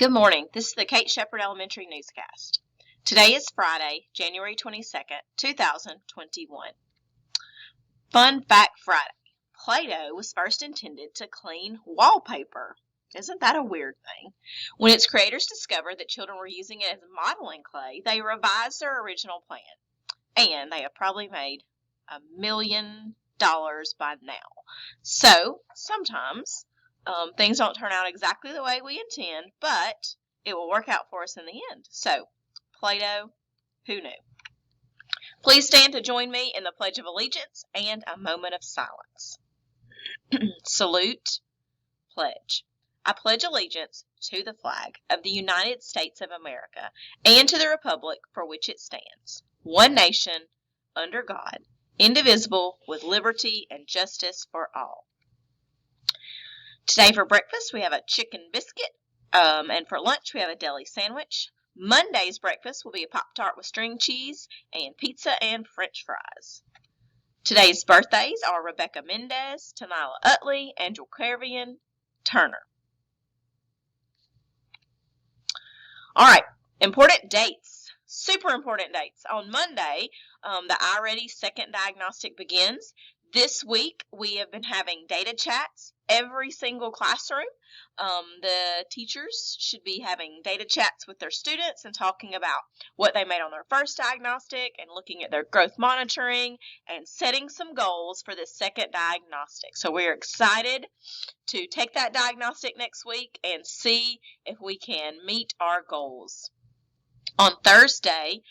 Good morning. This is the Kate Shepherd Elementary Newscast. Today is Friday, January 22nd, 2021. Fun Fact Friday. Play-Doh was first intended to clean wallpaper. Isn't that a weird thing? When its creators discovered that children were using it as modeling clay, they revised their original plan. And they have probably made $1 million by now. So, sometimes things don't turn out exactly the way we intend, but it will work out for us in the end. So, Play-Doh, who knew? Please stand to join me in the Pledge of Allegiance and a moment of silence. Salute, pledge. I pledge allegiance to the flag of the United States of America and to the republic for which it stands, one nation, under God, indivisible, with liberty and justice for all. Today for breakfast, we have a chicken biscuit, and for lunch, we have a deli sandwich. Monday's breakfast will be a Pop-Tart with string cheese and pizza and French fries. Today's birthdays are Rebecca Mendez, Tanila Utley, Angel Carvian, Turner. All right, important dates, super important dates. On Monday, the iReady second diagnostic begins. This week, we have been having data chats every single classroom. The teachers should be having data chats with their students and talking about what they made on their first diagnostic and looking at their growth monitoring and setting some goals for this second diagnostic. So we're excited to take that diagnostic next week and see if we can meet our goals. On Thursday,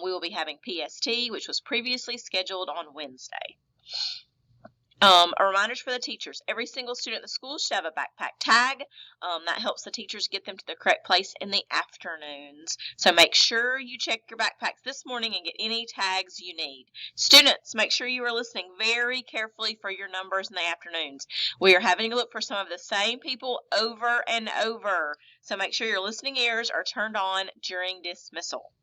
we will be having PST, which was previously scheduled on Wednesday. A reminder for the teachers. Every single student in the school should have a backpack tag. That helps the teachers get them to the correct place in the afternoons. So make sure you check your backpacks this morning and get any tags you need. Students, make sure you are listening very carefully for your numbers in the afternoons. We are having to look for some of the same people over and over. So make sure your listening ears are turned on during dismissal.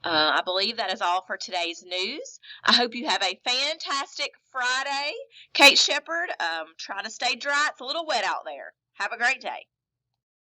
I believe that is all for today's news. I hope you have a fantastic Friday. Kate Shepherd, try to stay dry. It's a little wet out there. Have a great day.